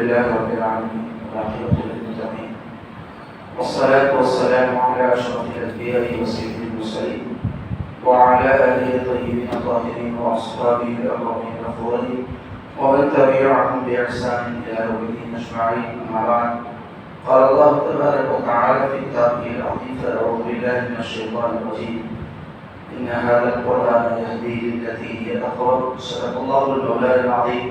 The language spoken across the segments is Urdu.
لله رب العالمين والعاقبة للمتقين والصلاة والسلام على أشرف الأنبياء وسيد المرسلين وعلى آله الطيبين الطاهرين وأصحابه الأكرمين الأفضلين ومن تبعهم بإحسان إلى يوم الدين أجمعين. أما بعد، قال الله تبارك وتعالى في كتابه العظيم: فأعوذ بالله من الشيطان الرجيم، إن هذا القرآن يهدي للتي هي أقوم. صدق الله المولى العظيم.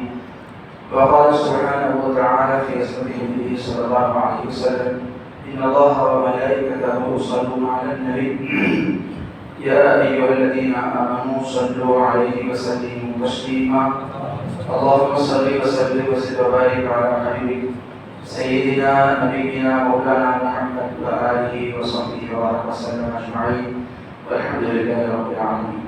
وقال سبحانه وتعالى في اسمه النبي صلى الله عليه وسلم: إن الله وملائكته يصلون على النبي يا أيها الذين آمنوا صلوا عليه وسلموا تسليما. اللهم صل وسلم وزد وبارك على حبيبك سيدنا نبينا مولانا محمد وآله وصحبه وبارك وسلم أجمعين، والحمد لله رب العالمين.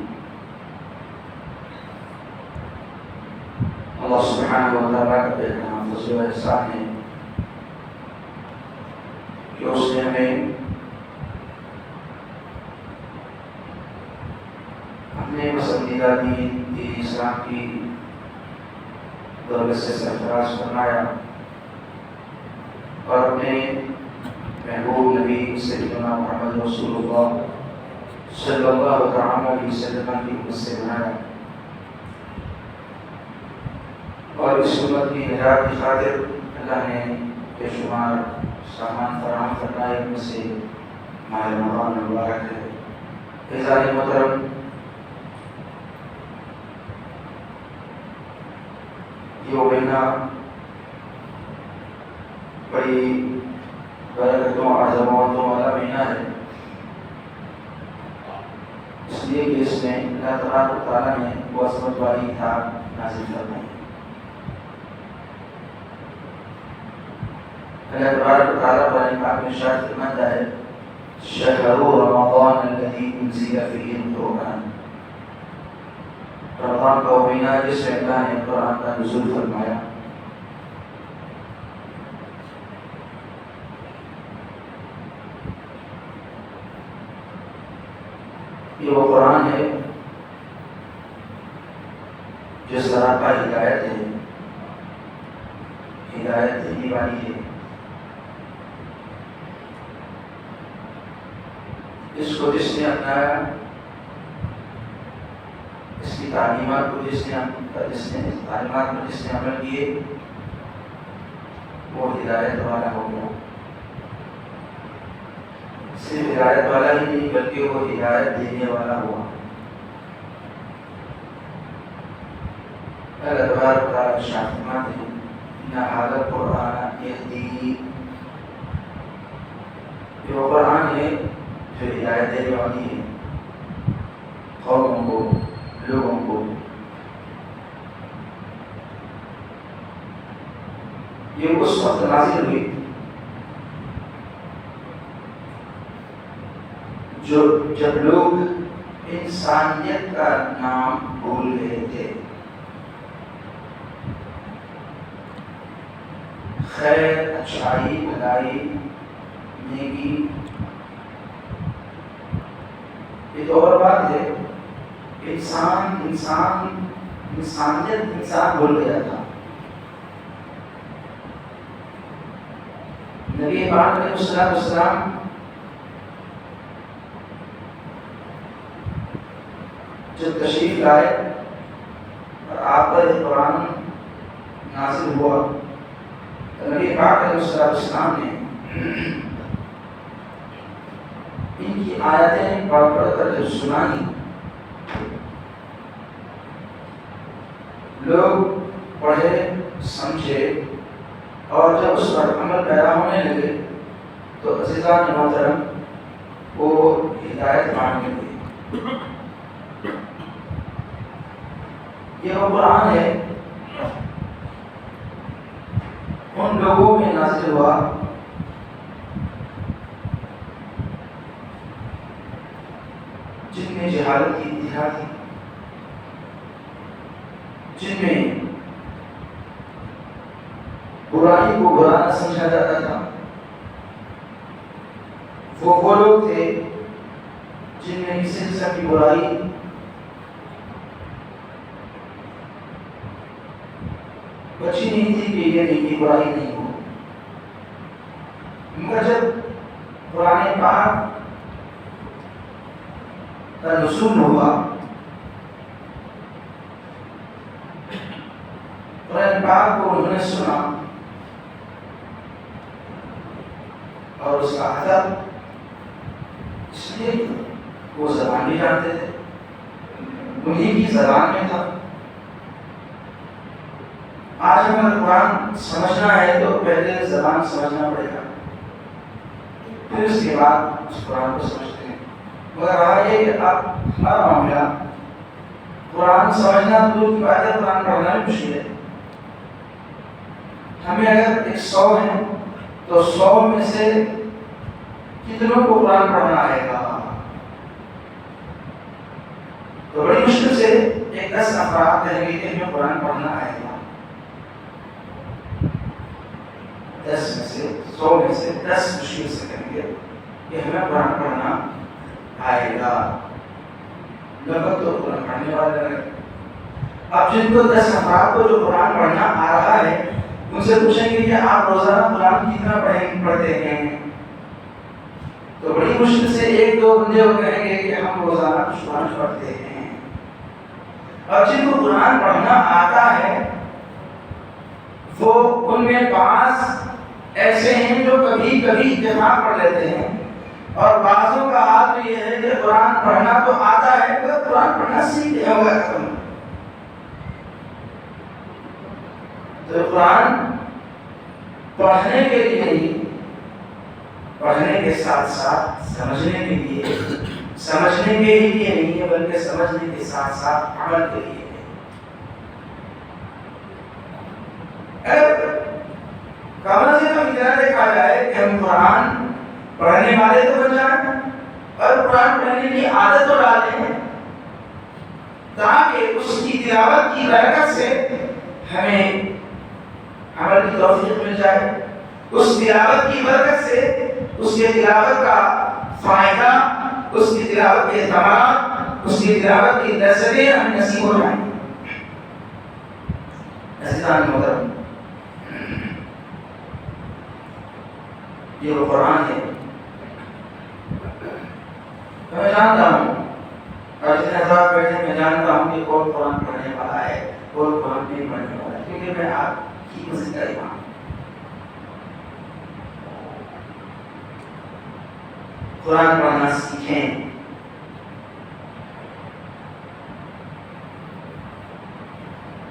اللہ سبحانہ و تعالیٰ کا بے پناہ فضل و احسان ہے کہ اس نے ہمیں اپنے پسندیدہ دین اسلام کی دولت سے سرفراز فرمایا اور اپنے محبوب نبی سیدنا محمد رسول اللہ صلی اللہ علیہ وسلم کی امت سے بنایا، اور اس امت کی نجات کی خاطر اللہ نے بے شمار سامان فراہم فرمائے. ان میں سے ماہ رمضان مبارک ہے. اعزاز محترم، یہ مہینہ بڑی برکتوں اور عظمتوں والا مہینہ ہے، اس لیے کہ اس میں اللہ تبارک و تعالیٰ نے وہ عظمت والی کتاب نازل فرمائی. اللہ تبارک و تعالیٰ قرآن پاک میں ارشاد فرماتا ہے: شہر رمضان الذی انزل فیہ القرآن. رمضان کا وہ مہینہ جس میں اللہ نے قرآن کا نزول فرمایا. یہ وہ قرآن ہے جو سراپا ہدایت ہے، ہدایت دینے والی ہے. اس کو جس نے اپنایا، اس کی تعلیمات کو جس نے تعلیمات پر جس نے عمل کیے، وہ ہدایت والا ہو گیا. صرف ہدایت والا ہی نہیں بلکہ وہ ہدایت دینے والا ہوا. اللہ تبارک و تعالیٰ ارشاد فرماتے ہیں: ان ھذا القرآن یہدی. یہ وہ قرآن ہے جو ہدایت دینے والی ہے قوموں کو، لوگوں کو. یہ اس وقت نازل ہوئی جب لوگ انسانیت کا نام بھول گئے تھے. خیر، اچھائی، بھلائی، نیکی، یہ تو اور بات ہے. انسانیت بھول گیا تھا. نبی پاک علیہ السلام جب تشریف لائے اور آپ پر قرآن نازل ہوا تو نبی پاک علیہ السلام نے ان کی آیتیں پڑھ کر جب سنانی، لوگ پڑھے، سمجھے، اور جب اس پر عمل پیدا ہونے لگے تو عزیزان محترم وہ ہدایت مانگنے لگے. یہ وہ قرآن ہے ان لوگوں میں نازل ہوا جن میں جہالت کی انتہا تھی، جن میں برائی کو برا نہ سمجھا جاتا تھا. وہ لوگ تھے جن میں کسی قسم کی برائی بچی نہیں تھی کہ یہ نہیں برائی نہیں ہو، مگر جب قرآن پاک کا نزول ہوا، قرآن پاک کو انہوں نے سنا اور اس کا ادب، اس لیے وہ زبان بھی جانتے تھے، انہیں کی زبان میں تھا۔ آج ہمیں قرآن سمجھنا ہے تو پہلے زبان سمجھنا پڑے گا، پھر اس کے بعد اس قرآن کو سمجھتے ہیں۔ مگر رہا یہ کہ اب ہمارا معاملہ قرآن سمجھنا دور کی بات ہے، قرآن پڑھنا بھی مشکل ہے۔ ہمیں اگر 100 ہیں تو 100 میں سے کتنوں کو قرآن پڑھنا آئے گا؟ تو بڑی مشکل سے 10 افراد کہیں گے کہ ہمیں قرآن پڑھنا آئے گا۔ 10 میں سے 100 میں سے 10 مشکل سے کہیں گے کہ ہمیں قرآن پڑھنا آئے گا۔ لوگ تو قرآن پڑھنے والے ہیں۔ اب جن کو 10 افراد کو جو قرآن پڑھنا آ رہا ہے، ان سے پوچھیں گے کہ آپ روزانہ قرآن کتنا پڑھتے ہیں؟ تو بڑی مشکل سے 1-2 بندے وہ کہیں گے کہ ہم روزانہ قرآن پڑھتے ہیں۔ اور جن کو قرآن پڑھنا آتا ہے وہ ان میں 5 ایسے ہیں جو کبھی کبھی اتفاق پڑھ لیتے ہیں، اور بعضوں کا حال تو یہ ہے کہ قرآن پڑھنا تو آتا ہے مگر قرآن پڑھنا سیکھتے ہیں ہوگا ختم۔ تو قرآن پڑھنے کے لیے نہیں، پڑھنے کے ساتھ ساتھ سمجھنے کے لیے، سمجھنے کے لیے نہیں ہے بلکہ سمجھنے کے ساتھ ساتھ عمل کے لیے ہے۔ اگر کم سے کم اتنا دیکھا جائے کہ ہم قرآن پڑھنے والے تو بن جائیں اور قرآن پڑھنے کی عادت تو ڈالیں، تاکہ اس کی تلاوت کی برکت سے ہمیں عمل کی توفیق مل جائے، اس تلاوت کی برکت سے اس کی تلاوت کا فائدہ، اس کی تلاوت کے ثمرات، اس کی تلاوت کی لذتیں ہمیں نصیب ہو جائیں۔ عزیزان محترم، یہ وہ قرآن ہے۔ میں جانتا ہوں اور جتنے حضرات بیٹھے میں جانتا ہوں کہ کون قرآن پڑھنے والا ہے، کون قرآن نہیں پڑھنے والا ہے، کیونکہ میں آپ کی مسجد کا امام۔ قرآن پڑھنا سیکھیں،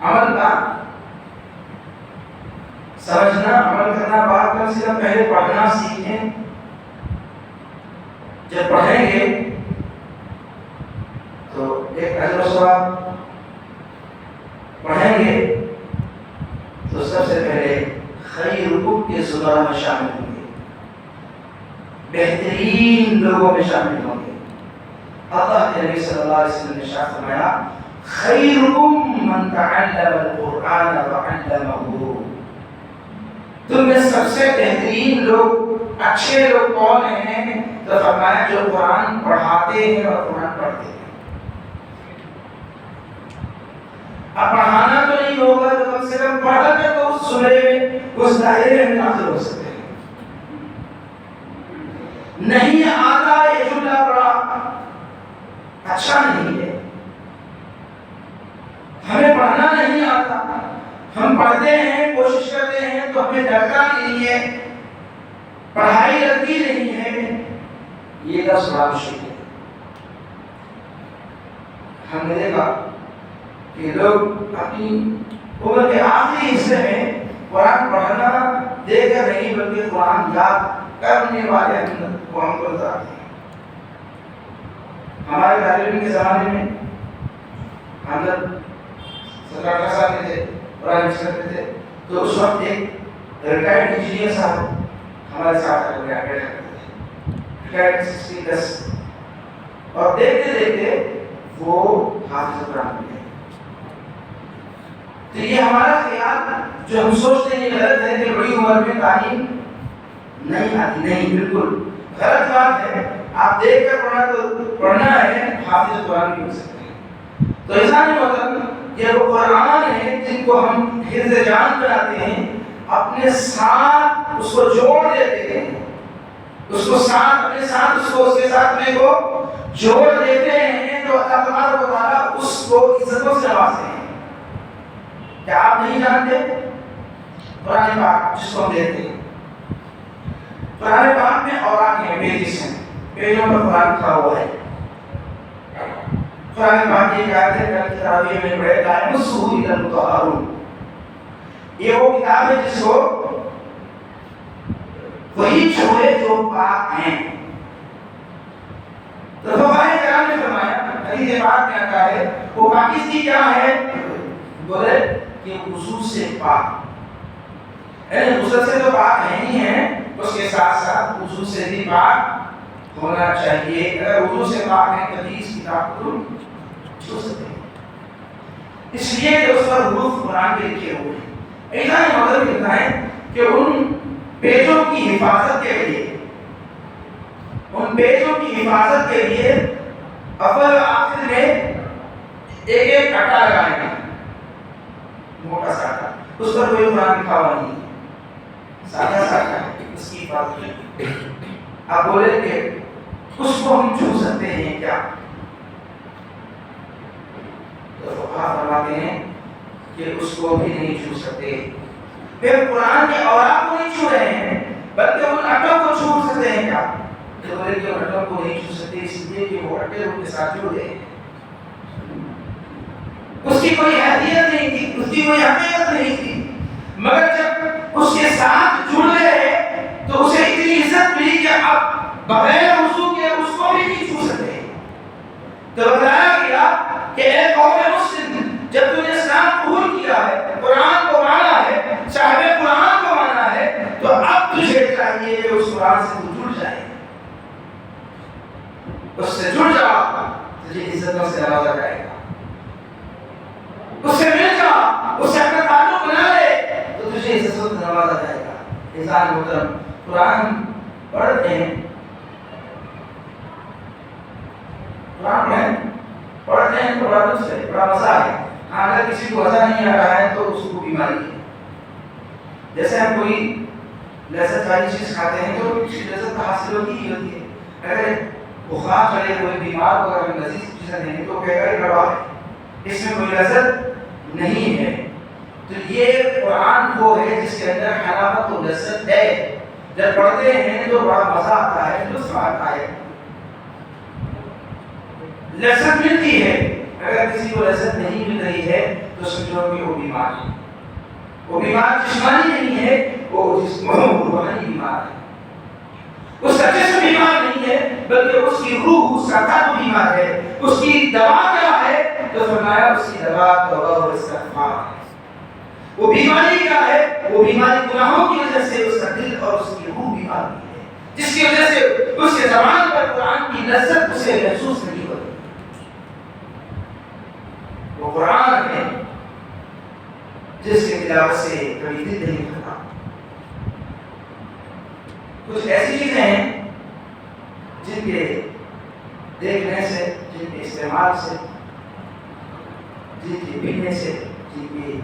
عمل کا سمجھنا، عمل کرنا بات کم سے کم پہلے پڑھنا سیکھیں۔ جب پڑھیں گے تو ایک اجر و ثواب، پڑھیں گے تو سب سے پہلے خیرکم کے زمرہ میں شامل ہوں گے، بہترین لوگوں میں شامل ہوں گے۔ اللہ کے نبی صلی اللہ علیہ وسلم نے ارشاد فرمایا، خیرکم من تعلم القرآن وعلمہ۔ تم میں سب سے بہترین لوگ، اچھے لوگ کون ہیں؟ تو فرمایا جو قرآن پڑھاتے ہیں اور قرآن پڑھتے ہیں۔ اب پڑھانا تو نہیں ہوگا تو کم سے کم پڑھ کے تو اس سورے میں، اس دائرے میں داخل ہو سکتے ہیں۔ نہیں آتا یہ جملہ بڑا اچھا نہیں ہے، ہمیں پڑھنا نہیں آتا، ہم پڑھتے ہیں، کوشش کرتے ہیں تو ہمیں ڈرتا نہیں ہے، پڑھائی لگتی نہیں ہے، یہ لفظ بڑا مشکل ہے۔ ہم نے دیکھا کہ لوگ اپنی عمر کے آخری حصے میں قرآن پڑھنا دے کر نہیں بلکہ قرآن یاد کرنے والے ہم کو نظر آتے ہیں۔ ہمارے طالب علم کے زمانے میں ہم جب 17-18 سال کے تھے، قرآن کرتے تھے، تو اس وقت ایک ریٹائرڈ انجینئر صاحب ہمارے ساتھ بیٹھا کرتے تھے، ریٹائرڈ 60+ اور دیکھتے دیکھتے وہ حافظ قرآن بن گئے۔ تو یہ ہمارا خیال جو ہم سوچتے ہیں غلط ہے کہ بڑی عمر میں تعلیم نہیں آتی، نہیں، بالکل غلط بات ہے۔ آپ دیکھ کر پڑھنا تو پڑھنا ہے، حافظ قرآن بھی ہو سکتے ہیں۔ تو ایسا نہیں ہوتا کہ وہ قرآن ہے جن کو ہم حفظ جان بناتے ہیں، اپنے ساتھ اس کو جوڑ دیتے ہیں، اس کو ساتھ اپنے ساتھ اس کے ساتھ میں کو جوڑ دیتے ہیں، تو اللہ تبارک و تعالیٰ اس کو عزتوں سے نوازتے ہیں۔ کیا آپ نہیں جانتے؟ قرآن پاک جس کو ہم دیکھتے ہیں، قرآن پاک میں اوراق ہیں، پیجز ہیں، پیجوں پر قرآن لکھا ہوا ہے۔ قرآن پاک کی آیت ہے کہ تراویح میں پڑھے لا یمسہ الا المطہرون، یہ وہ کتاب ہے جس کو وہی چھوڑے جو پاک ہیں۔ تو فقہائے کرام نے فرمایا، حدیث پاک میں آتا ہے وہ پاکیزگی کیا ہے؟ بولے کہ وضو سے پاک، یعنی غسل سے تو پاک ہے ہی ہے، اس کے ساتھ ساتھ وضو سے بھی پاک ہونا چاہیے۔ اگر وضو سے پاک ہے کبھی اس کتاب کو چھو سکتے ہیں، اس لیے کہ اس پر حروف قرآن کے لکھے ہوئے ہیں۔ ایسا ہی مطلب لکھا ہے کہ ان پیجوں کی حفاظت کے لیے، ان پیجوں کی حفاظت کے لیے اول آخر میں ایک ایک کٹا لگائیں گے، موٹا سا کٹا، اس پر کوئی قرآن لکھا ہوا نہیں ہے، سادہ سا کٹا ہے، اس کی حفاظت کی۔ آپ بولیں کہ اس کو ہم چھو سکتے ہیں کیا؟ تو فقہا فرماتے ہیں کہ اس کو بھی نہیں چھو سکتے۔ پھر قرآن کے اوراق کو نہیں چھو رہے ہیں، بلکہ ان اٹوں کو چھو سکتے ہیں کیا؟ تو بولے کہ ان اٹوں کو نہیں چھو سکتے اس لیے کہ وہ اٹے ان کے ساتھ جڑ گئے ہیں، اس کی کوئی حیثیت نہیں تھی، اس کی کوئی حقیقت نہیں تھی، مگر جب اس کے ساتھ جڑ گئے تو اسے اتنی عزت ملی کہ اب بغیر وضو کے اس کو بھی نہیں چھو سکتے۔ تو بتایا گیا کہ اے قوم مسلم، جب تم نے اسلام قبول کیا ہے، قرآن کو مانا ہے، صاحب قرآن کو مانا ہے، تو اب تجھے چاہیے کہ اس قرآن سے تو جڑ جائے، اس سے جڑ جا، تجھے عزتوں سے نوازا جائے گا، اس سے مل جا، اس سے اپنا تعلق بنا لے تو تجھے عزتوں سے نوازا جائے گا۔ انسان محترم، قرآن پڑھتے ہیں، قرآن پڑھتے ہیں تو بڑا لطف ہے، بڑا مزہ ہے۔ اگر کسی کو مزہ نہیں آ رہا ہے تو اس کو بیماری ہے۔ جیسے ہم کوئی لذت والی چیز کھاتے ہیں تو اس کی لذت حاصل ہوتی ہی ہوتی ہے۔ اگر بخار چڑھے ہوئے بیمار کو اگر ہم لذیذ چیزیں دیں تو کہے گا یہ روا ہے، اس میں کوئی لذت نہیں ہے۔ تو یہ قرآن وہ ہے جس کے اندر حلاوت و لذت ہے، جب پڑھتے ہیں تو بڑا مزہ آتا ہے، لطف آتا ہے، لذت ملتی ہے۔ اگر کسی کو لذت نہیں مل رہی ہے تو سمجھو کہ وہ بیمار ہے، وہ بیمار جسمانی نہیں ہے، وہ روحانی بیمار ہے۔ اس کا جسم بیمار نہیں ہے بلکہ اس کی روح، اس کا قلب بیمار ہے۔ اس کی دوا کیا ہے؟ تو فرمایا اس کی دوا توبہ اور استغفار ہے۔ وہ بیماری کیا ہے؟ وہ بیماری گناہوں کی وجہ سے اس کا دل اور اس کی روح بیمار ہوئی ہے، جس کی وجہ سے اس کے زبان پر قرآن کی لذت اسے محسوس نہیں ہوتی۔ وہ قرآن ہے جس کی تلاوت سے کبھی دل نہیں بھرتا۔ کچھ ایسی چیزیں ہیں جن کے دیکھنے سے، جن کے استعمال سے، جن کے پینے سے، جن کے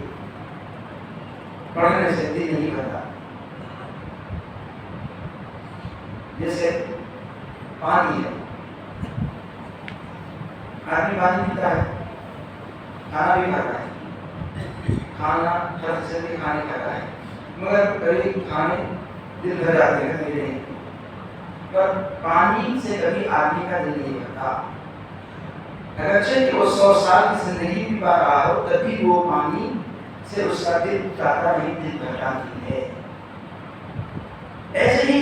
پڑھنے سے دل نہیں بھرتا۔ جیسے پانی ہے، آدمی پانی پیتا ہے، کھانا بھی کھاتا ہے، کھانا ہر سے بھی کھانے کھاتا ہے، مگر کبھی کھانے دل بھر جاتے ہیں، کبھی نہیں۔ پر پانی سے کبھی آدمی کا دل نہیں بھرتا، اگرچہ کہ وہ 100 سال کی زندگی بھی پا رہا ہو تب بھی وہ پانی سے اس کا دل چاہتا نہیں، دل بھرتا نہیں ہے۔ ایسے ہی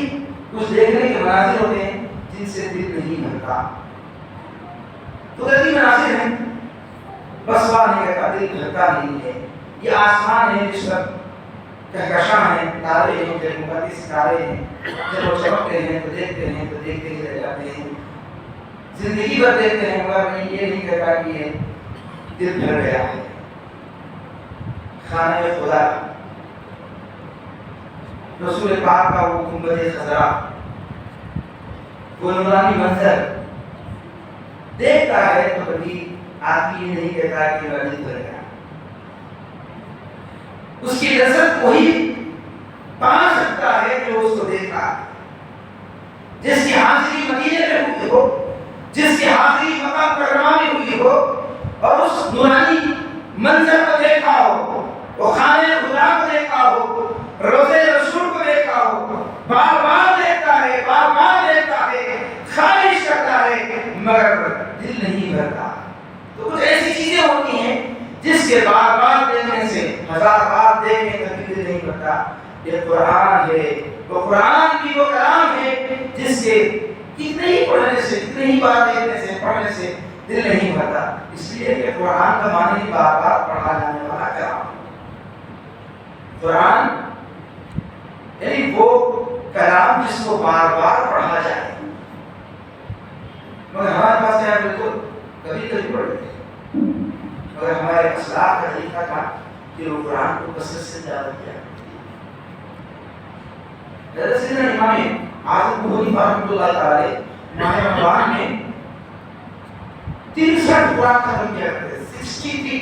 کچھ دیکھنے کے مناظر ہوتے ہیں جن سے دل نہیں بھرتا، قدرتی مناظر ہیں، بس وہاں نہیں کرتا، دل بھرتا نہیں ہے۔ یہ آسمان ہے جس پر کہکشاں ہیں، تارے ہیں، جگمگاتے ستارے ہیں، جب وہ چمکتے ہیں تو دیکھتے ہی رہ جاتے ہیں، زندگی بھر دیکھتے ہیں، مگر یہ نہیں کہتا کہ یہ دل بھر گیا ہے۔ خانہ خدا، رسول پاک کا وہ گنبد خضرا، وہ نورانی منظر دیکھتا ہے تو کبھی آدمی یہ نہیں کہتا کہ میرا دل بھر گیا، اس کی لذت وہی پا سکتا ہے جو اس کو دیکھا، جس کی حاضری مدینے میں ہوئی ہو، جس کی حاضری مکہ مکرمہ میں ہوئی ہو اور اس نورانی منظر کو دیکھا ہو، وہ خانے خدا کو دیکھا ہو، روزے رسول کو دیکھا ہو، بار بار دیکھتا ہے، بار بار دیکھتا ہے، خواہش کرتا ہے مگر دل نہیں بھرتا۔ تو کچھ ایسی چیزیں ہوتی ہیں جس کے بار بار دیکھنے سے، ہزار بار دیکھنے کا دل نہیں بھرتا۔ یہ قرآن ہے، وہ قرآن بھی وہ کلام ہے جس کے کتنے ہی پڑھنے سے، کتنے ہی بار دیکھنے سے، پڑھنے سے دل نہیں بھرتا۔ اس لیے کہ قرآن کا معنی ہی بار بار پڑھا جانے والا کلام۔ قرآن یعنی وہ کلام جس کو بار بار پڑھا جائے، مگر ہمارے پاس کیا بالکل کبھی کبھی پڑھ لیتے ہیں، مگر ہمارے اسلاف کا طریقہ تھا کہ وہ قرآن کو کثرت سے تلاوت کیا۔ سیدنا امام اعظم ابو حنیفہ رحمۃ اللہ تعالی ماہ رمضان میں 63 قرآن ختم کیا کرتے تھے، 63۔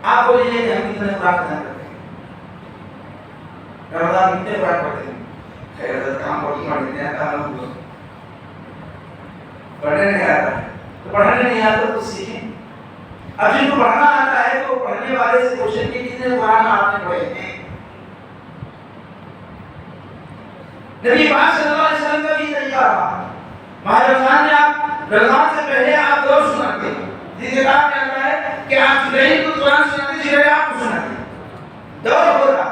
آپ بولیے کہ ہم کتنے قرآن ختم کرتے ہیں؟ رمضان میں کتنے قرآن پڑھتے ہیں؟ خیر حضرت کام پڑھتے ہیں، کام پڑھنے نہیں آتا ہے تو پڑھنے نہیں آتا تو سیکھیں۔ اب جن کو پڑھنا آتا ہے تو پڑھنے والے سے پوچھیں کہ کتنے قرآن آپ نے پڑھے ہیں۔ نبی پاک صلی اللہ علیہ وسلم کا بھی طریقہ رہا، ماہ رمضان میں آپ رمضان سے پہلے آپ دور سناتے ہیں، جس کے بعد کیا ہوتا ہے کہ آپ جبرائیل کو قرآن سناتے، جبرائیل آپ کو سناتے، دور ہوتا۔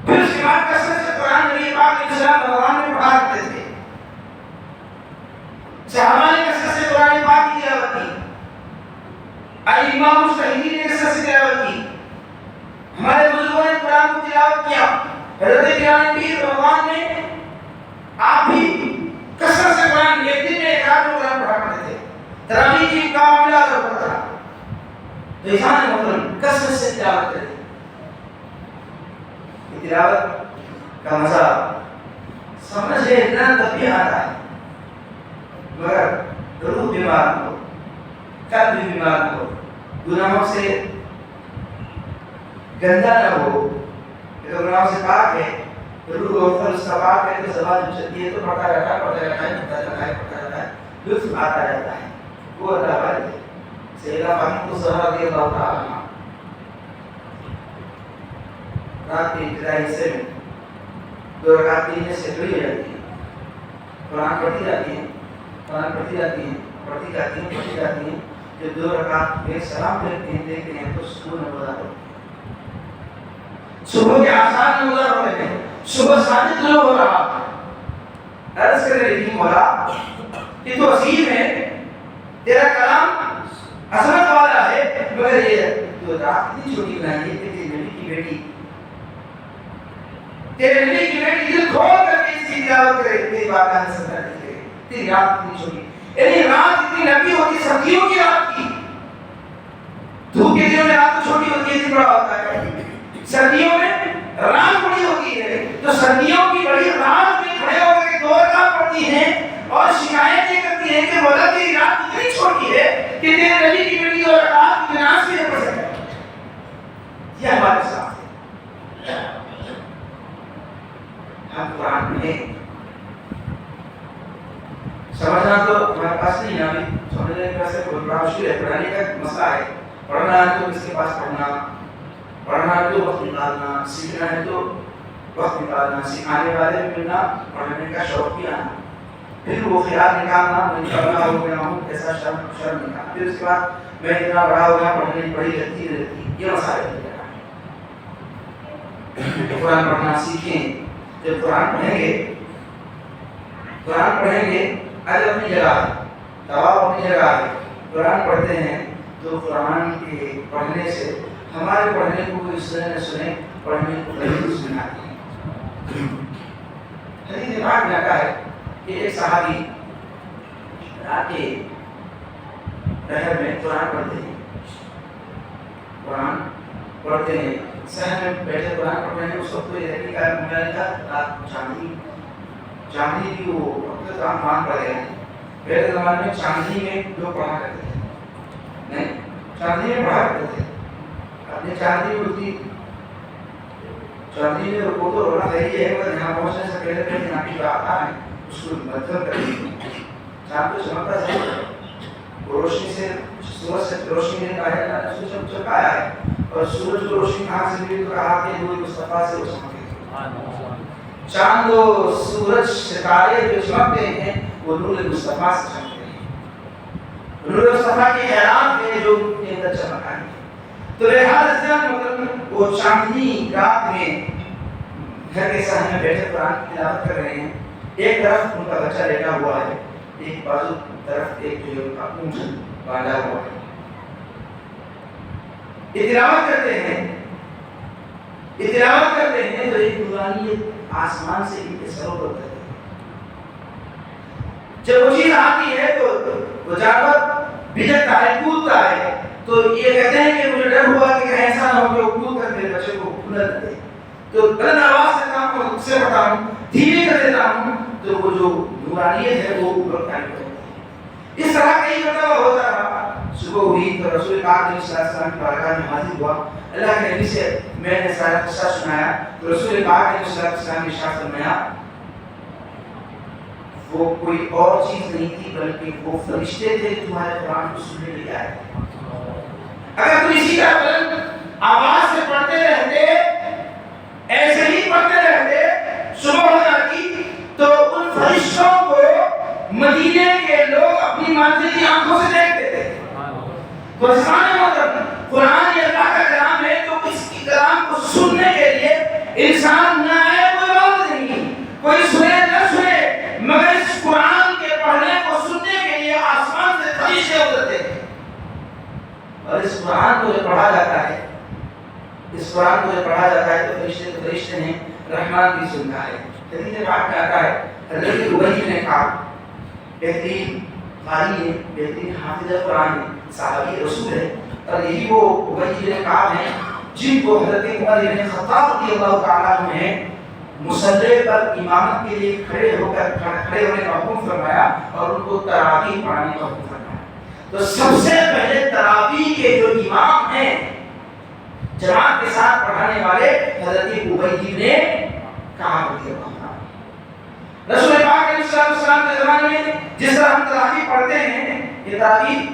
پھر اس کے بعد کثرت سے قرآن نبی پاک علیہ السلام رمضان میں پڑھا کرتے تھے، صحابہ نے کثرت سے قرآن پاک کی تلاوت کی، ائمہ مجتہدین نے کثرت سے تلاوت کی، ہمارے بزرگوں نے قرآن کو تلاوت کیا۔ حضرت بلال بھی رمضان میں آپ بھی کثرت سے قرآن، ایک دن میں ایک آدھ قرآن پڑھا کرتے تھے، تراویح کی کا معاملہ ہوتا تھا، تو انسان محترم کثرت سے تلاوت کرتے تھے۔ تلاوت کا مزہ سمجھ اتنا تب بھی آتا ہے، مگر روح بیمار نہ ہو، قلب بھی بیمار نہ ہو، گناہوں سے گندا نہ ہو۔ اگر گناہوں سے پاک ہے تو روح و فل اس کا پاک ہے تو زبان جو چلتی ہے تو پڑھتا رہتا ہے، پڑھتا رہتا ہے، پڑھتا رہتا ہے، پڑھتا رہتا ہے، لطف آتا رہتا ہے۔ وہ اللہ والد ہے۔ سیدہ فاطمہ زہرا رضی اللہ تعالیٰ عنہا رات کے ابتدائی حصے میں 2 رکعت پڑھنے سے کھڑی ہو جاتی ہیں، قرآن پڑھتی جاتی ہیں، قرآن پڑھتی جاتی ہیں، پڑھتی جاتی ہیں، پڑھتی جاتی ہیں، جب 2 رکعت میں سلام پھیرتی ہیں، دیکھتے ہیں تو سکون میں گزار ہوتی ہے۔ صبح کے آسان میں گزار ہو رہے ہیں، صبح صادق طلوع ہو رہا، عرض کرنے لگی مولا کہ تو عظیم ہے، تیرا کلام عظمت والا ہے، مگر یہ جو رات اتنی چھوٹی بنائی ہے کہ تیرے نبی کی بیٹی، تیرے نبی کی بیٹی دل کھول کر کے اس کی تلاوت کرے، تیری بات کا نصر کرے، تیری رات اتنی چھوٹی، یعنی رات اتنی لمبی ہوتی، سردیوں کی رات کی، دھوپ کے دنوں میں رات تو چھوٹی ہوتی ہے، دن بڑا ہوتا ہے، سردیوں میں رات بڑی ہوتی ہے، تو سردیوں کی بڑی رات میں کھڑے ہو کر 2 رکعت پڑھتی ہیں اور شکایت یہ کرتی ہیں کہ مولا تیری رات اتنی چھوٹی ہے کہ تیرے نبی کی بیٹی 2 رکعت نماز بھی نہیں پڑھ سکتا۔ یہ ہمارے ساتھ ہے، ہم قرآن پڑھیں، سمجھنا تو ہمارے پاس نہیں ہے، ابھی سمجھنے کے پاس کوئی بڑا مشکل ہے، پڑھانے کا مسئلہ ہے، پڑھنا ہے تو کس کے پاس پڑھنا ہے تو وقت نکالنا، سیکھنا ہے تو وقت نکالنا، سکھانے والے بھی ملنا، پڑھنے کا شوق بھی آنا، پھر وہ خیال نکالنا، میں پڑھنا ہو گیا ہوں ایسا شرم نکالنا، پھر اس کے بعد میں اتنا بڑا ہو گیا پڑھنے پڑھی رہتی، یہ مسائل ہے۔ قرآن پڑھنا سیکھیں، جب قرآن پڑھیں گے اجر اپنی جگہ ہے، ثواب اپنی جگہ ہے، قرآن پڑھتے ہیں تو قرآن کے پڑھنے سے ہمارے پڑھنے کو کوئی سنے پڑھنے کو ضرور سنا ہے۔ حدیث پاک میں آتا ہے کہ ایک صحابی رات کے پہر میں قرآن پڑھتے ہیں، صحن میں بیٹھے قرآن پڑھ رہے ہیں، اس وقت کوئی رہنے کا مجھے تھا، رات چاندنی بھی وہ وقت کام مان پڑ گئے ہیں، پہلے زمانے میں چاندنی میں لوگ پڑھا کرتے تھے، نہیں، چاندنی میں پڑھا کرتے تھے. اپنی چاندنی ہوتی، چاندنی میں رکو تو رونا صحیح ہے، مگر یہاں پہنچنے سے پہلے پہلے یہاں کی جو آتا ہے اس کو مدھم کر دی. چاند تو چمکتا صحیح، روشنی سے سورج سے روشنی نے کہا ہے سورج چمکایا ہے، اور سورج کو روشنی کہاں سے ملی تو کہا کہ نور مصطفیٰ سے وہ چمکے. چاند و سورج ستارے جو چمکتے ہیں وہ نور مصطفیٰ سے چمکتے ہیں، نور مصطفیٰ کے اعلان میں جو ان کے اندر چمک آئی. تو لہٰذا مطلب وہ چاندنی رات میں گھر کے صحن میں بیٹھے قرآن کی تلاوت کر رہے ہیں. ایک طرف ان کا بچہ لیٹا ہوا ہے، ایک بازو طرف ایک جو ان کا اونٹ باندھا ہوا ہے. تلاوت کرتے ہیں تو ایک نورانیت آسمان سے ان کے سروں پر اترتی ہے. جب وہ چیز آتی ہے تو وہ جانور بھجکتا ہے، کودتا ہے. تو یہ کہتے ہیں کہ مجھے ڈر ہوا کہ ایسا نہ ہو کہ وہ کود کر میرے بچے کو بھونر دے. تو بلند آواز سے کام کو سے پڑھتا ہوں، دھیرے کر دیتا ہوں، تو وہ جو نورانیت ہے وہ اوپر قائم ہوتی ہے. اس طرح کئی مرتبہ ہوتا رہا. صبح ہوئی تو رسول پاک علیہ السلام کی بارگاہ میں حاضر ہوا. اللہ کے نبی سے میں نے سارا قصہ سنایا تو رسول پاک علیہ السلام نے ارشاد فرمایا وہ کوئی اور چیز نہیں تھی بلکہ وہ فرشتے تھے تمہارے قرآن کو سننے لے آئے. اگر تم اسی طرح بلند آواز سے پڑھتے رہتے، ایسے ہی پڑھتے رہتے صبح ہو جاتی تو ان فرشتوں کو مدینے کے لوگ اپنی منزل کی آنکھوں سے دیکھتے تھے. تو قرآن یہ اللہ کا کلام ہے تو اس کی کلام کو سننے کے لیے انسان نہ آئے، کوئی بات نہیں، کوئی سنے نہ سنے، مگر اس قرآن کے پڑھنے کو سننے کے لیے آسمان سے فرشتے اترتے ہیں. اور اس قرآن کو جو پڑھا جاتا ہے تو فرشتے ہیں رحمان کی سنتا ہے. حدیث پاک میں آتا ہے حضرت ابی نے کہا بہترین قاری ہے، بہترین حافظ قرآن ہے، صحابی رسول ہے، اور یہی وہ ابی نے کہا ہے جن کو حضرت عمر بن خطاب رضی اللہ تعالیٰ عنہ نے مصلی پر امامت کے لیے کھڑے ہونے کا حکم فرمایا اور ان کو تراویح پڑھانے کا حکم فرمایا. تو سب سے پہلے تراویح کے جو امام ہیں جماعت کے ساتھ پڑھانے والے حضرت ابی نے کہا رضی اللہ عنہ. رسول پاک علیہ السلام کے زمانے میں جس طرح ہم تراویح پڑھتے ہیں، یہ تراویح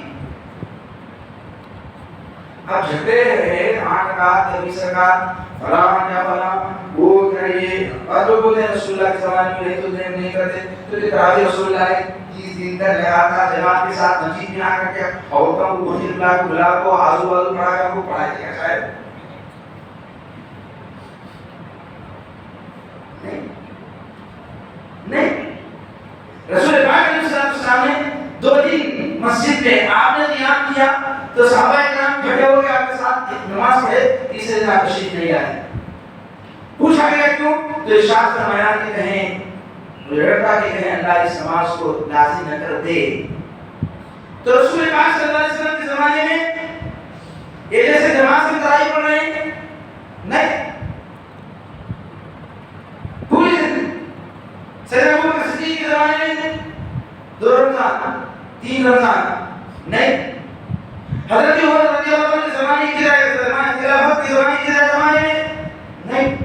اب جھگڑے رہے 8 رکعت 20 رکعت فلاں یا فلاں وہ کریے، اور جو بولتے ہیں رسول اللہ کے زمانے میں تو نہیں کرتے. تو یہ تراویح رسول اللہ نے 30 دن تک لگا تھا جماعت کے ساتھ مسجد میں آ کر کے عورتوں کو بلا کو آزو بازو پڑھا کر کو پڑھایا گیا. شاید نہیں، رسول پاک علیہ السلام نے 2 دن مسجد میں آپ نے قیام کیا تو صحابہ کرام کھڑے ہو کے آپ کے ساتھ نماز پڑھے. تیسرے دن آپ تشریف نہیں لائے. پوچھا گیا کیوں؟ تو ارشاد فرمایا کہ کہیں مجھے ڈرتا کہ کہیں اللہ اس نماز کو لازم نہ کر دے. تو رسول پاک صلی اللہ علیہ وسلم کے زمانے میں یہ جیسے نماز میں تراویح پڑھ رہے ہیں نہیں، پوری سیدنا ابو بکر صدیق کے زمانے میں 2 رمضان 3 رمضان نہیں، حضرت عمر رضی اللہ عنہ کے زمانے کی خلافت کے زمانے میں نہیں.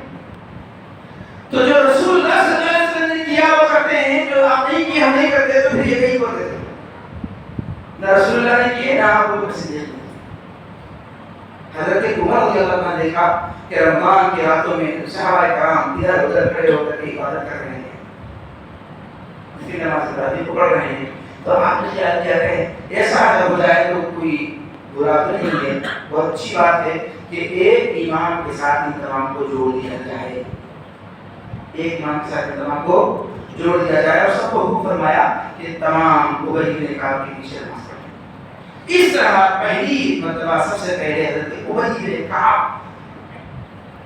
تو جو رسول اللہ صلی اللہ علیہ وسلم نے کیا وہ کرتے ہیں، جو آپ نہیں کیا ہم نہیں کرتے، تو پھر یہ کہیں کرتے تھے. نہ رسول اللہ نے کیے نہ ابو بکر صدیق نے. حضرت عمر رضی اللہ عنہ نے دیکھا کہ رمضان کی راتوں میں صحابہ کرام ادھر ادھر کھڑے ہو کر عبادت کر رہے ہیں، اسی نماز تراویح کو پڑھ رہے ہیں. تو آپ نے خیال کیا کہ ایسا اگر ہو جائے تو کوئی برا تو نہیں ہے، بہت اچھی بات ہے کہ ایک امام کے ساتھ ان تمام کو جوڑ دیا جائے، ایک امام کے ساتھ ان تمام کو جوڑ دیا جائے. اور سب کو حکم فرمایا کہ تمام ابی بن کعب کے پیچھے نماز پڑھیں. اس طرح پہلی مرتبہ سب سے پہلے حضرت ابی بن کعب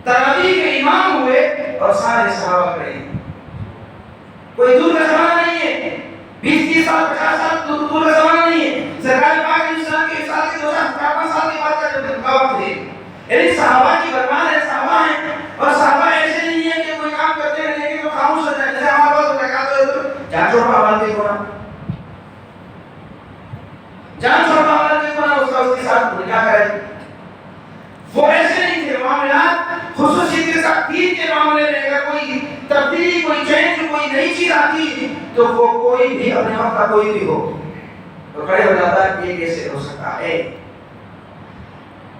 تراویح کے امام ہوئے اور سارے صحابہ کھڑے ہیں. کوئی دور کا زمانہ نہیں ہے، 20 سال 50 سال دور کا زمانہ نہیں ہے. سرکار پاک علیہ السلام کے وصال کے 250 سال کے بعد کا جو وقت ہے، یعنی صحابہ کی برباد ہے، صحابہ ہیں. اور صحابہ ایسے نہیں ہے کہ کوئی کام کرتے ہیں لیکن وہ خاموش ہو جائے. جیسے ہمارے پاس زکات ہے تو جان چھوڑ معاملہ کے کونا، جان چھوڑ معاملہ کے کونا اس کا معاملے میں اگر کوئی تبدیلی، کوئی چینج، کوئی نئی چیز آتی تو وہ کوئی بھی اپنے وقت کا کوئی بھی ہو تو کھڑے ہو جاتا ہے یہ کیسے ہو سکتا ہے،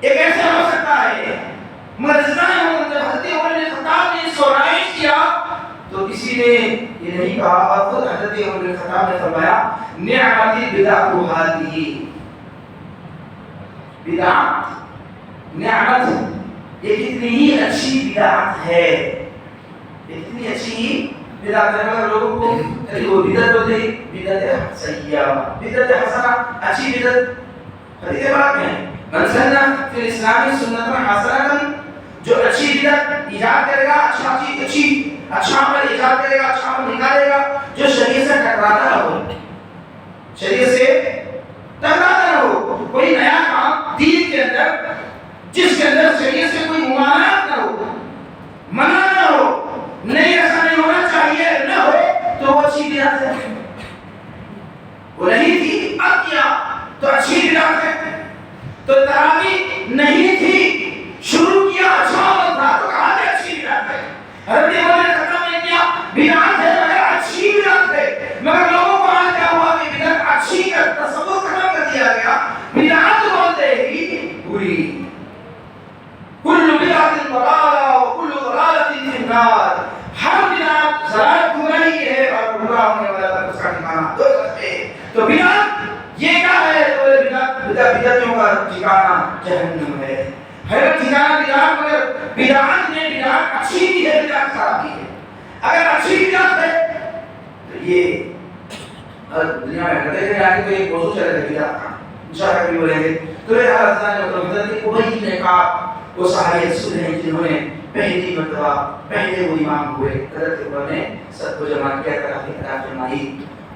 یہ کیسے ہو سکتا ہے۔ مرزا حضرت عمر بن خطاب نے سوالائش کیا تو کسی نے یہ نہیں کہا، اور خود حضرت عمر بن خطاب نے فرمایا نعمت البدعۃ هذه، بدعت نعمت یہ کتنی ہی اچھی بدعت ہے، اتنی اچھی بدعت ہے۔ مگر لوگوں کو وہ بدعت ہوتے ہی بدعت سیئہ، بدعت حسنہ، اچھی بدعت حدیث پاک میں من سن فی الاسلام سنۃ حسنۃ، جو اچھی بدعت ایجاد کرے گا، اچھا عمل ایجاد کرے گا، اچھا عمل نکالے گا جو شریعت سے ٹکراتا نہ ہو، شریعت سے ٹکراتا نہ ہو، کوئی نیا کام دین کے اندر جس کے اندر شریعت سے کوئی ممانعت نہ ہو، منع نہ ہو، نہیں ایسا نہیں ہونا چاہیے نہ ہو، تو وہ اچھی بدعت ہے۔ وہ نہیں تھی اب کیا تو اچھی بدعت ہے۔ تو تراویح نہیں تھی، شروع کیا اچھا عمل تھا تو کہا کہ اچھی بدعت ہے۔ حضرت عمر نے ختم نہیں کیا بدعت ہے مگر اچھی بدعت ہے، مگر لوگوں کو آج کیا ہوا کہ بدعت اچھی کا تصور ختم کر دیا گیا، بدعت بولتے ہی بری، کل بدعت ضلالہ وکل ضلالۃ فی النار، ہر بدعت ضلالت گمراہی ہے اور گمراہ ہونے والا اس کا ٹھکانہ دوزخ ہے۔ تو بدعت یہ کیا ہے؟ تو بدعتوں کا ٹھکانہ جہنم ہے۔ ہے ٹھکانہ بدعت، مگر بدعت میں بدعت اچھی بھی ہے، بدعت خراب بھی ہے۔ اگر اچھی بدعت ہے تو یہ دنیا میں کہتے ہیں آگے تو ایک موضوع چلے گا بدعت کا، انشاءاللہ کبھی بولیں گے۔ تو یہ حضرت نے مطلب حضرت ابی بن کعب وہ صحابی رسول ہیں جنہوں نے پہلی مرتبہ پہلے وہ امام ہوئے، حضرت عمر نے سب کو جمع کیا، تراویح ادا فرمائی،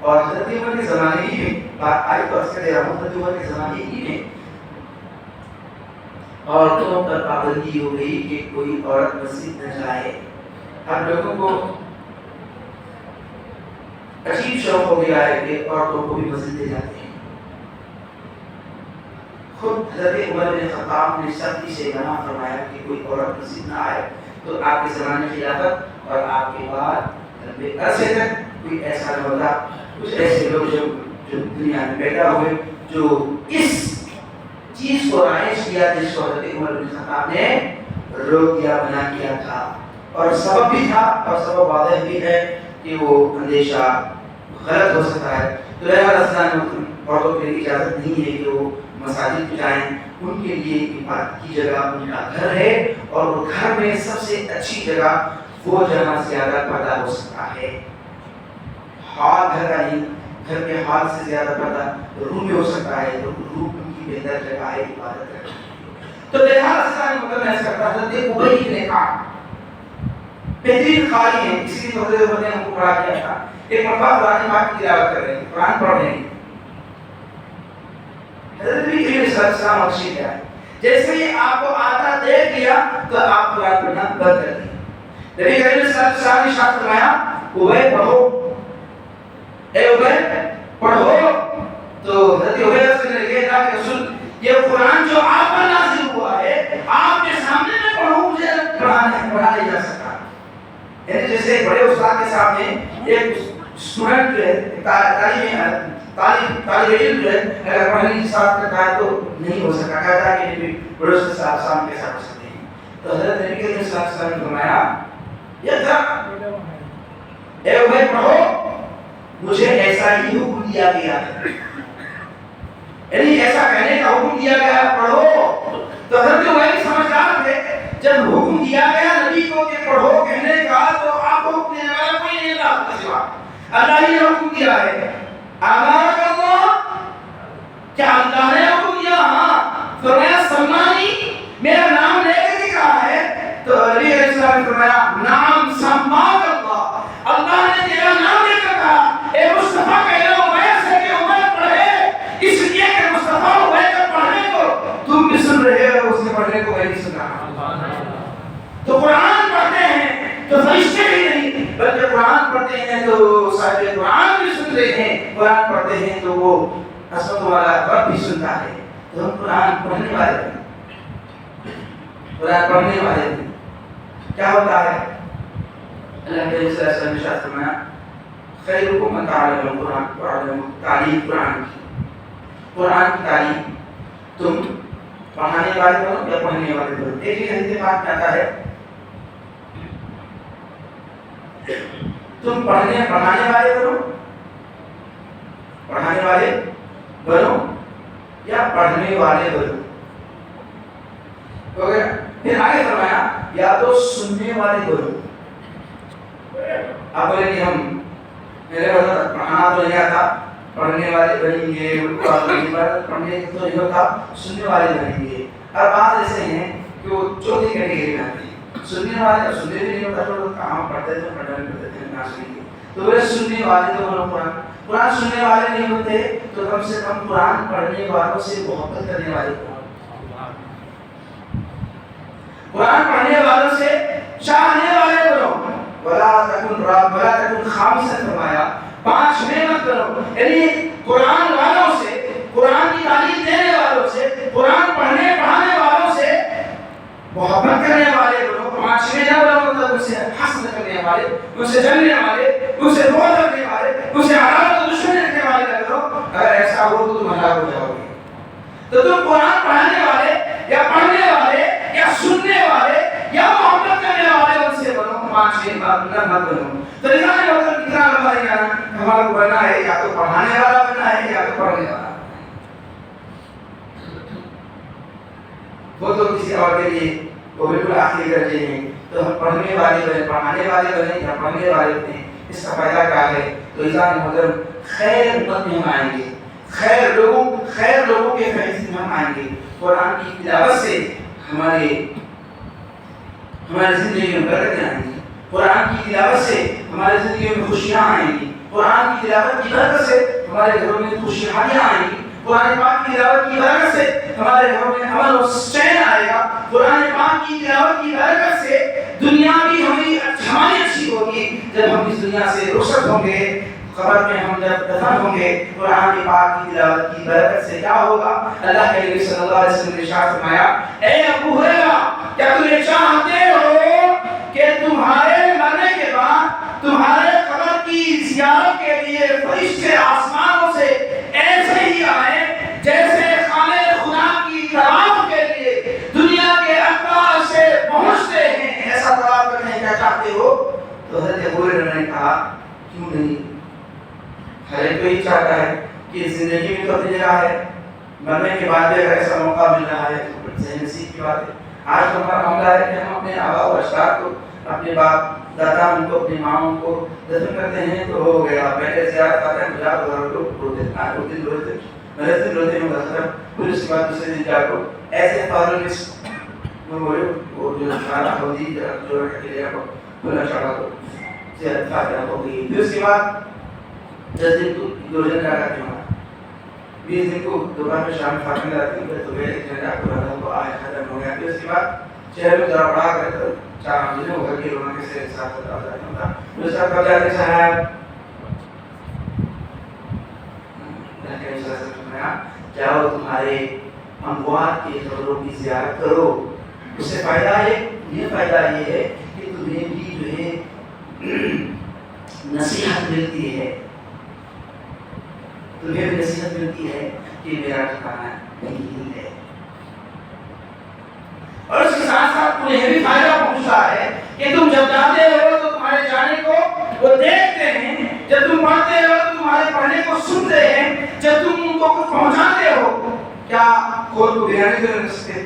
اور حضرت عمر کے زمانے ہی میں بات آئی تو اکثر دے رہا ہوں، حضرت عمر کے زمانے ہی میں عورتوں پر پابندی ہو گئی کہ کوئی عورت مسجد نہ جائے۔ اب لوگوں کو عجیب شوق ہو گیا ہے کہ عورتوں کو بھی مسجد لے جاتے ہیں۔ خود حضرت عمر بن خطاب نے سختی سے منع فرمایا کہ کوئی عورت مسجد نہ آئے۔ تو آپ کے زمانے خلافت اور آپ کے بعد لمبے عرصے تک کوئی ایسا نہ ہوتا، کچھ ایسے لوگ جو دنیا میں پیدا ہوئے جو اس چیز کو رائج کیا جس کو حضرت عمر بن خطاب نے روک دیا، منع کیا تھا، اور سبب بھی تھا اور سبب واضح بھی ہے کہ وہ اندیشہ غلط ہو سکتا ہے۔ تو لہذا اسلام میں عورتوں کے لیے اجازت نہیں ہے کہ وہ مساجد جائیں، ان کے لیے عبادت کی جگہ ان کا گھر ہے، اور گھر میں سب سے اچھی جگہ وہ جہاں زیادہ پردہ ہو سکتا ہے، ہال گھر کا نہیں، گھر کے ہال سے زیادہ پردہ روم میں ہو سکتا ہے، تو روم ان کی بہتر جگہ ہے عبادت کرنے کی۔ تو لہذا اسلام مطلب ایسا کرتا حضرت ابی بن کعب بہترین قاری ہیں، اسی لیے حضرت عمر نے ان کو پڑھا کیا تھا۔ ایک مرتبہ قرآن پاک کی تلاوت کر رہے ہیں، قرآن پڑھ رہے ہیں، حضرت نبی کریم صلی اللہ علیہ وسلم بخشی گیا، جیسے ہی آپ کو آتا دیکھ لیا تو آپ قرآن پڑھنا بند کر دیا۔ نبی کریم صلی اللہ علیہ وسلم نے ارشاد فرمایا ابی پڑھو، اے ابی پڑھو۔ تو حضرت ابی سے نے کہا کہ رسول یہ قرآن جو آپ پر نازل ہوا ہے آپ کے سامنے میں پڑھوں، مجھے پڑھا نہیں جا سکتا۔ یعنی جیسے بڑے استاد کے سامنے ایک اسٹوڈنٹ جو ہے طالب علم جو ہے اگر پڑھنے کی ساتھ کرتا ہے تو نہیں ہو سکتا، کہتا ہے کہ بڑے استاد سامنے کیسا پڑھ سکتے ہیں۔ تو حضرت نبی کریم صلی اللہ علیہ وسلم نے فرمایا اے ابی پڑھو، مجھے ایسا ہی حکم دیا گیا ہے، یعنی ایسا کہنے کا حکم دیا گیا ہے پڑھو۔ تو حضرت ابی سمجھدار تھے، جب حکم دیا گیا نبی کو کہ پڑھو کہنے کا تو آپ کو حکم دینے والا کوئی نہیں اللہ کا سوا، اللہ ہی نے حکم دیا ہے۔ امرک اللہ، کیا اللہ نے حکم دیا؟ ہاں۔ فرمایا سمانی، میرا نام لے کے کہا ہے؟ تو نبی علیہ السلام نے فرمایا نام سماک اللہ، اللہ نے تیرا نام لے کر کہا اے مصطفیٰ کہنا ابی سے کہ ابی پڑھے، اس لیے کہ مصطفیٰ ابی کے پڑھنے کو تم بھی سن رہے ہو، اس کے پڑھنے کو میں نہیں سن رہا۔ تو قرآن پڑھتے ہیں تو فرشتے ہی نہیں بلکہ قرآن پڑھتے ہیں تو صاحب قرآن بھی سن رہے ہیں، قرآن پڑھتے ہیں تو وہ عصمت والا رب بھی سنتا ہے۔ تو ہم قرآن پڑھنے والے ہیں، قرآن پڑھنے والے ہیں۔ کیا ہوتا ہے اللہ کے صلی اللہ علیہ وسلم نے ارشاد فرمایا خیرکم من تعلم القرآن وعلم تعلیم قرآن کی، قرآن کی تعلیم تم پڑھانے والے بنو یا پڑھنے والے بنو. ایک ہی حدیث پاک میں آتا ہے تم پڑھانے والے بنو، پڑھانے والے بنو یا پڑھنے والے بنو. پھر آگے فرمایا یا تو سننے والے بنو. آپ بولے کہ ہم میرے پڑھانا تو نہیں آتا، پڑھنے والے بنیں گے، پڑھنے تو نہیں ہوتا، سننے والے بنیں گے. اور بعض ایسے ہیں کہ وہ چوتھی کیٹیگری میں آتے ہیں، سننے والے سننے بھی نہیں ہوتا تو کہاں پڑھتے تھے پڑھنے پڑھتے تھے نہ سنیں. تو وہ سننے والے تو بنو. قرآن سننے والے نہیں ہوتے تو کم سے کم قرآن پڑھنے والوں سے محبت کرنے والے بنو. قرآن پڑھنے والوں سے چاہنے والے بنو. ولا تکن خامسا فرمایا پانچویں مت کرو. یعنی قرآن والوں سے، قرآن کی تعلیم دینے والوں سے، قرآن پڑھانے والوں سے محبت کرنے والے بنو. پانچویں نہ بنو مطلب ان سے حسد کرنے والے، ان سے جلنے والے، ان سے بغض رکھنے والے، ان سے عداوت و دشمنی رکھنے والے نہ بنو. اگر ایسا ہو تو تم ہلاک ہو جاؤ گے. تو تم قرآن پڑھانے والے یا پڑھنے والے یا سننے والے یا محبت کرنے والے ان سے بنو. پانچویں بات نہ مت بنو. تو انسان نے مطلب کتنا لمبا ہمارا کو بننا ہے، یا تو پڑھانے والا بننا ہے یا تو پڑھنے والا. وہ تو کسی اور کے لیے وہ بالکل آخری درجے ہیں. تو ہم پڑھنے والے بنے، پڑھانے والے بنے یا پڑھنے والے بنے، اس کا فائدہ کیا ہے؟ تو انسان محترم خیر امت میں ہم آئیں گے، خیر لوگوں کے فیض میں ہم آئیں گے. قرآن کی تلاوت سے ہماری زندگی میں برکتیں آئیں گی. قرآن کی تلاوت سے ہماری زندگی میں خوشیاں آئیں گی. قرآن کی تلاوت کی برکت سے ہمارے گھروں میں خوشحالیاں آئیں گی. قرآن پاک کی تلاوت کی برکت سے ہمارے گھروں میں امن و چین آئے گا. قرآن پاک کی تلاوت کی برکت سے دنیا بھی ہماری اچھی ہوگی. جب ہم اس دنیا سے رخصت ہوں گے، قبر میں ہم جب دفن ہوں گے، قرآن پاک کی تلاوت کی برکت سے کیا ہوگا؟ اللہ کے نبی صلی اللہ علیہ وسلم نے ارشاد فرمایا اے ابو ہریرہ، کیا تم یہ چاہتے ہو کہ تمہارے مرنے کے بعد تمہارے قبر کی زیارت کے لیے فرشتے آسمانوں سے ایسے ہی آئیں جیسے خانہ خدا کی طواف کے لیے دنیا کے اقطار سے پہنچتے ہیں؟ ایسا طواف کرنے کا چاہتے ہو؟ تو حضرت ابو ہریرہ نے کہا کیوں نہیں، ہر ایک کوئی چاہتا ہے کہ زندگی میں تو اپنی جگہ ہے، مرنے کے بعد بھی اگر ایسا موقع مل رہا ہے تو بڑی صحیح نصیب کی بات ہے. آج تو ہمارا معاملہ ہے کہ ہم اپنے آبا و اجداد کو، اپنے باپ دادا ان کو، اپنی ماں کو دفن کرتے ہیں تو ہو گیا. پہلے زیارت آتے ہیں گزار گزار لوگ روتے ہیں، دن روتے مرے دن روتے ہیں مظہر، پھر اس کے بعد دوسرے دن جا کو ایسے فارنس وہ جو کھانا ہوتی جو رکھ کے لیا کو کھلا چڑھا دو زیارت فاتحہ ہو گئی. پھر اس کے بعد 10 دن تو دو جن جا کرتے ہیں، 20 دن کو دوپہر میں شام فاتحہ لاتی ہیں تو ایک جن جا کو رہا کو آئے ختم ہو گیا. پھر اس کے بعد شہر میں ذرا بڑا کرے تو 4 مہینے ہو گئے کہ رونا کیسے ساتھ ہوتا تھا. پھر اس کا کب جاتے صاحب جاؤ تمہارے اموات کی قبروں کی زیارت کرو. اس سے فائدہ ہے، یہ فائدہ یہ ہے کہ تمہیں بھی جو ہے نصیحت ملتی ہے، تمہیں بھی نصیحت ملتی ہے کہ میرا ٹھکانا نہیں ہے. اور اس کے ساتھ ساتھ تمہیں یہ بھی فائدہ پہنچتا ہے کہ تم جب جاتے ہو تو تمہارے جانے کو وہ دیکھتے ہیں، جب تم پڑھتے ہو تو تمہارے پڑھنے کو سنتے ہیں، جب تم ان کو کچھ پہنچاتے ہو. کیا کھول کو بریانی تو نہیں سکتے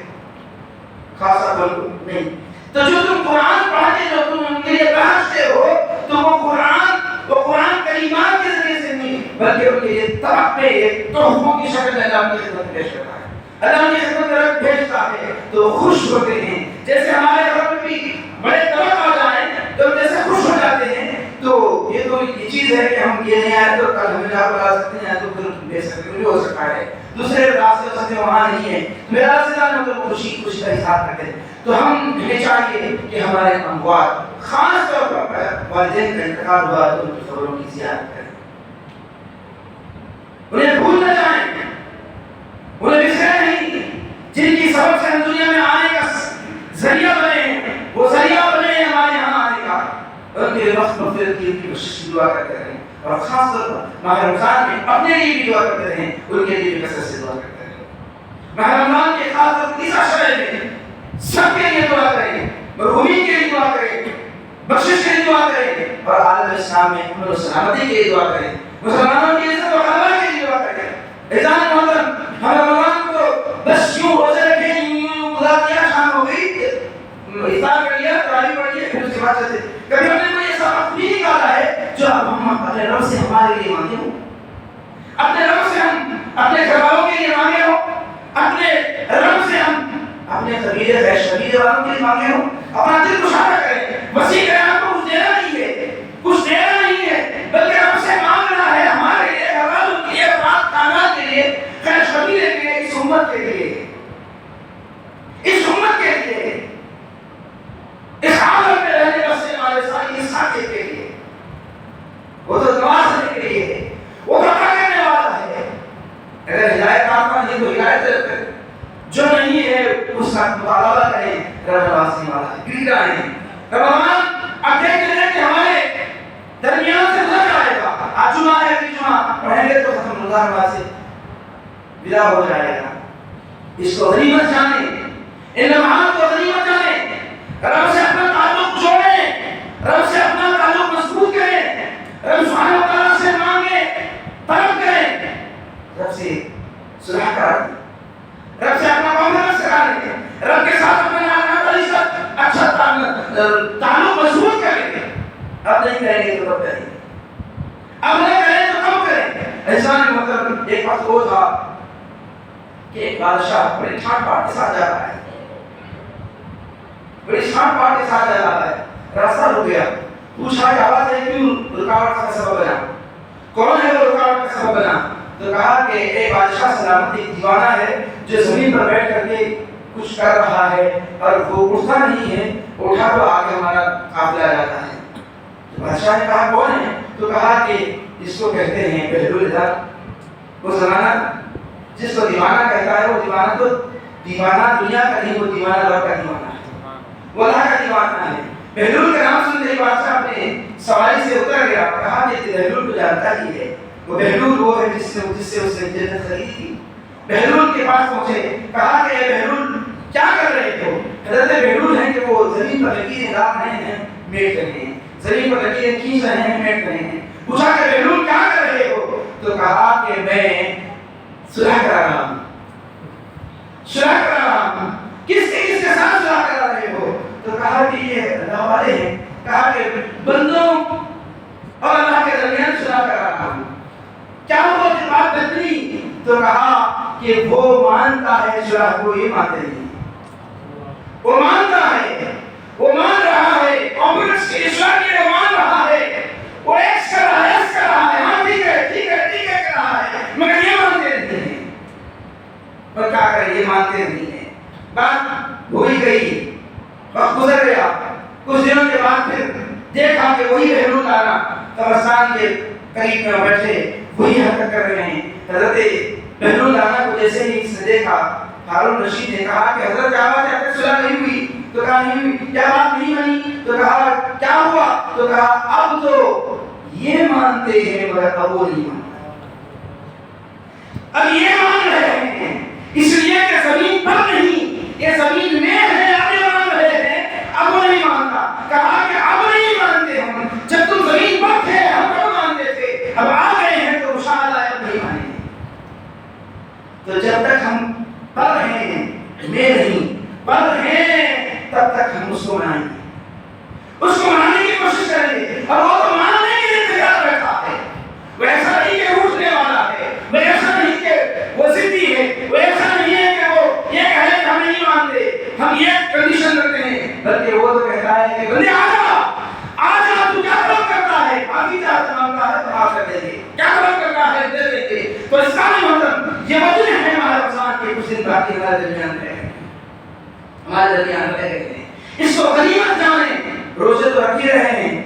خاصا بول نہیں. تو جو تم قرآن پڑھتے جو تم ان کے لیے پہنچتے ہو تو وہ قرآن کلمات کے ذریعے سے نہیں بلکہ ان کے لیے تحفے تحفوں کی شکل میں اللہ کی خدمت پیش کرتا ہے. اللہ کی خدمت میں بھیجتا ہے تو خوش ہوتے ہیں. جیسے ہمارے گھر میں بھی بڑے طلب آ جائیں تو جیسے خوش ہو جاتے ہیں. تو یہ تو یہ چیز ہے کہ ہم یہ نہیں آئے تو کل ہمیں جا بلا سکتے ہیں تو پھر دے سکتے ہیں، ہو سکتا ہے دوسرے راستے ہو سکتے وہاں نہیں ہے. میرا راستے میں خوشی کا اظہار کرتے ہیں. تو ہمیں چاہیے کہ ہمارے اموات خاص طور پر والدین کا انتقال ہوا تو ان کی قبروں کی زیارت کریں، انہیں بھول نہ جائیں، انہیں بسرے نہیں. جن کی سبب سے ہم دنیا میں آنے کا ذریعہ بنے ہیں وہ ذریعہ بنے ہمارے یہاں آنے کا، ان کے اور خاص طور پر ماہ رمضان میں اپنے لیے بھی دعا کرتے رہیں، ان کے لیے بھی کثرت سے دعا کرتے رہیں۔ ماہ رمضان کے خاص طور پر اس عشرے میں سب کے لیے دعا کریں، مرحومین کے لیے دعا کریں، بخشش کے لیے دعا کریں، اور عالم اسلام میں امن و سلامتی کے لیے دعا کریں، مسلمانوں کی عزت و غلبہ کے لیے دعا کریں۔ اذان محترم، ہم رمضان کو بس یوں روزے رکھے، یوں گزار دیا، شام ہو گئی، افطار کر لیا، تراویح پڑھ لی، پھر اس کے بعد چلتے۔ کبھی ہم نے کوئی ایسا وقت بھی نکالا ہے جو ہم اپنے رب سے ہمارے لیے مانگے ہوں، اپنے رب سے ہم اپنے گھر والوں کے لیے مانگے ہوں، اپنے رب سے ہم اپنے قبیلے خیر قبیلے والوں کے لیے مانگے ہوں۔ اپنا دل مشاہدہ کریں، وسیع کائنات کو کچھ دینا نہیں ہے، کچھ دینا نہیں ہے، بلکہ رب سے مانگنا ہے ہمارے لیے، گھر والوں کے لیے، افراد خاندان کے لیے، خیر قبیلے کے لیے، اس امت کے لیے، اس امت کے لیے، اس عالم میں رہنے بسنے والے ساری انسانیت کے لیے۔ وہ تو نوازنے کے لیے ہے، وہ تو عطا کرنے والا ہے۔ اگر ہدایت آپ کا نہیں تو ہدایت جو نہیں ہے اس کا مطالبہ کریں، رب نوازنے والا ہے، گرد آئیں۔ رمضان اب دیکھتے ہیں کہ ہمارے درمیان سے گزر جائے گا، آج جمعہ ہے، اگلی جمعہ پڑھیں گے تو ختم رمضان نماز سے ودا ہو جائے گا۔ اس کو غنیمت جانیں، ان لمحات کو غنیمت جانیں، رب سے اپنا تعلق جوڑیں، رب سے اپنا تعلق مضبوط کریں، رب سبحانہ و تعالیٰ سے مانگیں، طلب کریں، رب سے صلح کریں، رب سے اپنا معاملہ کریں، رب کے ساتھ اپنا اچھا تعلق مضبوط کریں۔ اب نہیں کریں گے تو کب کریں گے؟ اب نہیں کریں تو کب کریں؟ انسان مطلب ایک وقت وہ تھا کہ ایک بادشاہ بڑی ٹھاٹ باٹ کے ساتھ جا رہا ہے، بڑی ٹھاٹ باٹ کے ساتھ جا رہا ہے، راستہ رک گیا، پوچھا کہ آواز ہے کیوں رکاوٹ کا سبب بنا، کون ہے وہ رکاوٹ کا سبب بنا؟ تو کہا کہ ایک بادشاہ سلامت ایک دیوانہ ہے جو زمین پر بیٹھ کر کے کچھ کر رہا ہے اور وہ اٹھتا نہیں ہے، اٹھا تو آگے ہمارا قافلہ جاتا ہے۔ تو بادشاہ نے کہا کون ہے؟ تو کہا کہ اس کو کہتے ہیں بہلول ادھر۔ وہ زمانہ جس کو دیوانہ کہتا ہے، وہ دیوانہ تو دیوانہ دنیا کا نہیں، وہ دیوانہ رب کا دیوانہ ہے، وہ اللہ کا دیوانہ ہے۔ بہلول کا نام سنتے ہی بادشاہ اپنے سواری سے اتر گیا، کہا کہ بہلول کو جانتا ہی ہے، وہ بہلول وہ ہے جس سے اس نے جنت خریدی تھی۔ بہلول کے پاس پہنچے، کہا کہ اے بہلول کیا کر رہے ہو؟ حضرت بہلول ہیں کہ وہ زمین پر لکیریں ڈال رہے ہیں، میٹ رہے ہیں، زمین پر لکیریں کھینچ رہے ہیں، میٹ رہے ہیں۔ پوچھا کہ بہلول کیا کر رہے ہو؟ تو کہا کہ میں صلح کرا رہا ہوں، صلح کرا رہا ہوں۔ کس کے ساتھ صلح کرا رہے ہو؟ تو کہا کہ یہ اللہ والے ہیں، کہا کہ بندوں اور اللہ کے درمیان صلح کرا رہا ہوں۔ کیا وہ بات بہتری؟ تو کہا کہ وہ مانتا ہے صلح کو، یہ مانتے نہیں، وہ مانتا ہے، وہ مان رہا ہے، کانفیڈنس کی اصلاح کے لیے مان رہا ہے، وہ ایکس کر رہا ہے، ایکس کر رہا ہے، ہاں ٹھیک ہے ٹھیک ہے ٹھیک ہے کر رہا ہے، مگر یہ مانتے نہیں ہیں۔ اور کیا کریں، یہ مانتے نہیں ہیں۔ بات ہوئی گئی، وقت گزر گیا، کچھ دنوں کے بعد پھر دیکھا کہ وہی بہلول لانا قبرستان کے قریب میں بیٹھے وہی حرکت کر رہے ہیں۔ حضرت بہلول لانا کو جیسے ہی اس نے دیکھا، ہارون رشید نے کہا کہ حضرت کیا بات ہے، اب تک صلح نہیں ہوئی؟ تو کہا نہیں ہوئی۔ کیا بات نہیں بنی؟ تو کہا کیا ہوا؟ تو کہا اب تو یہ مانتے ہیں مگر اب وہ نہیں مانتے، اب یہ مان رہے ہیں اس لیے کہ زمین پر نہیں، یہ زمین میں ہے، اب یہ مان رہے ہیں، اب وہ نہیں مانتا۔ کہا کہ اب نہیں مانتے ہم، جب تم زمین پر تھے ہم کب مانتے تھے، اب آ گئے ہیں تو انشاءاللہ اب نہیں مانیں گے۔ تو جب تک ہم پر ہیں، میں نہیں پر ہیں، تب تک ہم اس کو منائیں گے، اس کو منانے کی کوشش کریں گے، اور وہ تو ماننے کے لیے تیار رہتا ہے۔ وہ ایسا نہیں کہ روٹنے والا ہے، وہ ایسا نہیں کہ وہ ضدی ہے، وہ ایسا نہیں ہے کہ وہ یہ کہے کہ ہم نہیں مانتے، ہم یہ کنڈیشن رکھتے ہیں، بلکہ وہ تو کہتا ہے کہ بندے آ جا تو کیا طلب کرتا ہے، باقی چاہتا مانگتا ہے تو معاف کر دیں گے، کیا طلب کرتا ہے دے دیں گے۔ تو اس کا نہیں مطلب یہ وجہ ہے ہمارے رمضان کے کچھ دن باقی ہمارے درمیان رہے ہیں، ہمارے درمیان رہے ہیں، اس کو غنیمت جانیں۔ روزے تو رکھ ہی رہے ہیں،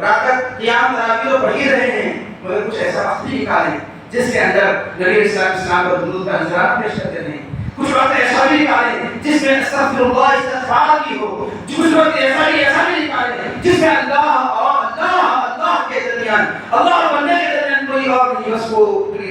رات تک قیام تراویح تو پڑھ ہی رہے ہیں، مگر کچھ ایسا وقت بھی نکالیں جس کے اندر نبی علیہ السلام پر درود کا نذرانہ پیش کرتے ہیں، کچھ وقت ایسا بھی نکالیں جس میں استغفر اللہ استغفار بھی ہو، کچھ وقت ایسا بھی نکالیں جس میں اللہ اور اللہ کے ذریعے درمیان اللہ اور بندے کے درمیان کوئی اور نہیں، بس وہ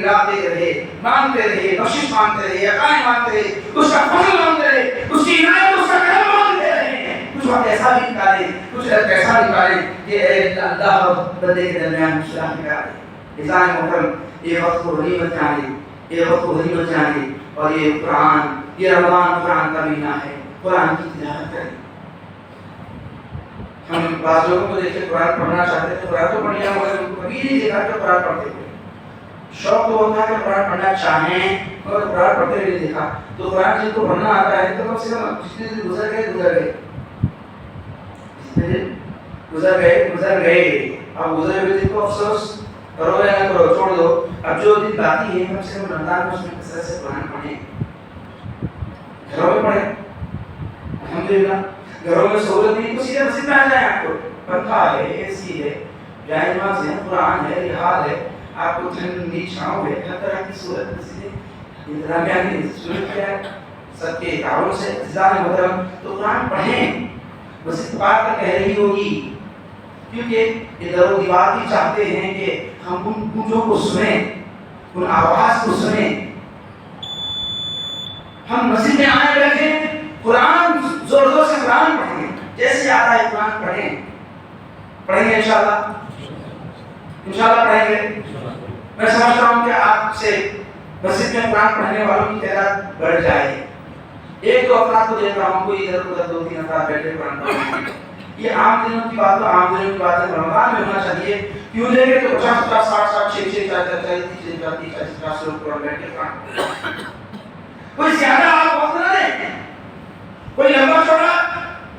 راہ دے رہے، مانگتے رہے، بخشش مانگتے رہے، عطائیں مانگتے رہے، اس کا فضل مانگتے رہے، اس کی عنایت، اس کا کرم مانگتے رہے۔ کچھ وقت ایسا بھی نکالے، کچھ ایسا نکالے کہ اللہ اور بندے کے درمیان مشکلات نکالے۔ عزیزان محترم، یہ وقت کو غنیمت جانے، یہ وقت کو غنیمت جانے، اور یہ قرآن، یہ رمضان قرآن کا مہینہ ہے، قرآن کی تلاوت کریں۔ ہم بعض لوگوں کو دیکھتے قرآن پڑھنا چاہتے ہیں، قرآن تو پڑھ لیا مگر کبھی نہیں دیکھا کہ قرآن پڑھتے ہوئے۔ شوق تو ہوتا ہے کہ قرآن پڑھنا چاہیں مگر قرآن پڑھتے ہوئے نہیں دیکھا۔ تو قرآن جن کو پڑھنا آتا ہے تو کم سے کم جتنے دن گزر گئے جتنے دن گزر گئے، اب گزرے ہوئے دن کو افسوس کرو یا نہ کرو، چھوڑ دو۔ اب جو دن باقی ہے کم سے کم رمضان میں اس میں کثرت سے قرآن پڑھیں، گھروں میں پڑھیں۔ الحمدللہ گھروں میں سہولت نہیں تو سیدھے مسجد میں آ جائیں، آپ کو پنکھا ہے، اے سی ہے، جائے نماز ہے، قرآن ہے، رحال ہے، آپ کو ٹھنڈی چھاؤں ہے، ہر طرح کی سہولت مسجد انتظامیہ کی سہولت کیا ہے سب کے تعاون سے۔ عزیزان محترم، تو قرآن پڑھیں، مسجد پاک کر کہہ رہی ہوگی، کیونکہ یہ در و دیوار بھی چاہتے ہیں کہ ہم ان گونجوں کو سنیں، ان آواز کو سنیں۔ ہم مسجد میں آئے بیٹھیں، قرآن زور زور سے قرآن پڑھیں، جیسے آتا ہے قرآن پڑھیں گے انشاءاللہ پڑھیں گے۔ میں سمجھتا ہوں کہ آپ سے مسجد میں قرآن پڑھنے والوں کی تعداد بڑھ جائے۔ ایک دو افراد کو دیکھ رہا ہوں، کوئی ادھر ادھر دو تین افراد بیٹھے قرآن پڑھ، یہ عام دنوں کی بات ہے، عام دنوں کی بات ہے، رمضان میں ہونا چاہیے۔ کیوں لے گے تو 50 50 60 60 6 6 4 4 30 40 لوگ قرآن بیٹھ کے قرآن، کوئی زیادہ آپ وقت نہ دیں، کوئی لمبا چوڑا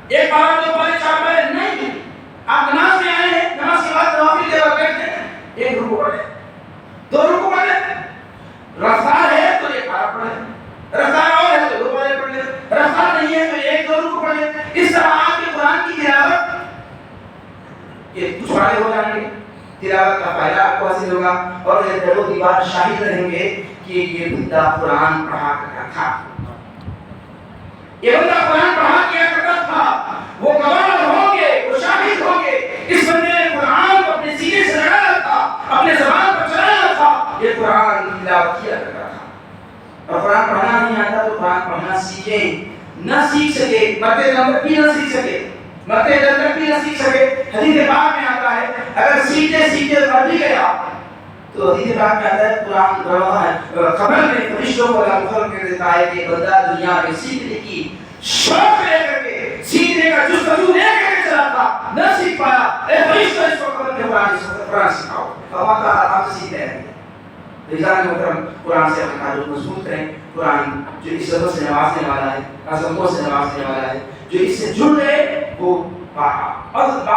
ایک بار دو بار چار بار نہیں۔ آپ نماز میں آئے ہیں، نماز کے بعد نوافل کے وقت بیٹھتے ہیں، ایک رکوع پڑھیں، دو رکوع پڑھیں، رفتار ہے تو ایک بار پڑھیں، رفتار اور ہے تو دو بار پڑھ لیں، رفتار نہیں ہے تو ایک دو رکوع پڑھ لیں۔ اس طرح آپ کے قرآن کی تلاوت یہ کچھ بڑے ہو جائیں گے، تلاوت کا فائدہ آپ کو حاصل ہوگا، اور یہ در و دیوار شاہد رہیں گے کہ یہ بندہ قرآن پڑھا کرتا تھا، یہ بندہ قرآن پڑھا کیا کرتا تھا۔ وہ گواہ ہوں گے، وہ شاہد ہوں گے، اس بندے نے قرآن کو اپنے سینے سے لگایا تھا، اپنے زبان پر چلایا تھا، یہ قرآن کی تلاوت کیا کرتا تھا۔ اور قرآن پڑھنا نہیں آتا تو قرآن پڑھنا سیکھیں، نہ سیکھ سکے مرتے دم تک بھی نہ سیکھ سکے، مرتے دم تک بھی نہ سیکھ سکے۔ حدیث پاک میں آتا ہے اگر سیکھتے سیکھتے مر بھی گیا تو حدیث پاک میں آتا ہے قرآن قبر میں فرشتوں کو مخاطب کر دیتا ہے کہ بندہ دنیا میں سیکھنے کی شوق لے کر کے، سیکھنے کا جستجو لے کر کے چلا تھا، نہ سیکھ پایا، اے فرشتوں اس کو قبر میں قرآن سکھاؤ، اللہ کا آرام سے سیکھتے ہیں۔ عزیزان محترم، قرآن سے اپنا تعلق مضبوط کریں۔ قرآن جو اس وجہ سے نوازنے والا ہے، عظمتوں سے نوازنے والا ہے، جو اس سے جڑ گئے وہ عظمت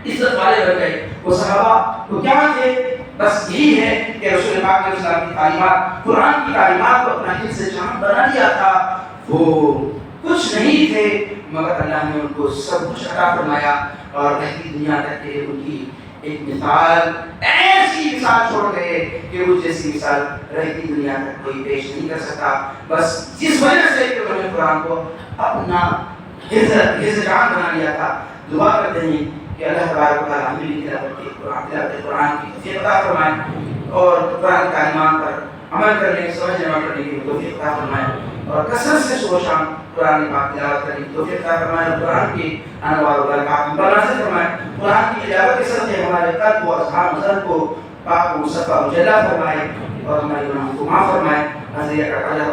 عزت والے بن گئے۔ وہ صحابہ وہ کیا تھے؟ بس یہی ہے کہ رسول پاک علیہ السلام کی تعلیمات، قرآن کی تعلیمات کو اپنا دل سے جان بنا لیا تھا۔ وہ کچھ نہیں تھے مگر اللہ نے ان کو سب کچھ عطا فرمایا، اور رہتی دنیا تک کے ان کی ایک مثال، ایسی مثال چھوڑ گئے کہ وہ جیسی مثال رہتی دنیا تک کوئی پیش نہیں کر سکتا۔ بس جس وجہ سے کہ انہوں نے قرآن کو اپنا حفظ جان بنا لیا تھا۔ دعا کرتے ہیں کہ اللہ تبارک و تعالیٰ ہمیں بھی تلاوت قرآن کی توفیق عطا فرمائے، اور قرآن کی تعلیمات پر عمل کرنے، سمجھنے اور کرنے کی توفیق عطا فرمائے، اور کثرت سے صبح و شام قرآن پاک تلاوت کرنے کی توفیق عطا فرمائے، اور قرآن کی انوار و برکات پر نازل فرمائے۔ قرآن کی تلاوت کے صدقے ہمارے قلب و اذہان و ذہن کو پاک و صفا و جلا فرمائے، اور ہمارے گناہوں کو معاف فرمائے۔ اجر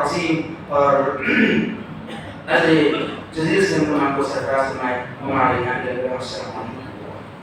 عظیم اور اجر جزیل سے ہم کو سرفراز فرمائے۔ ہمارے یہاں السلام علیکم۔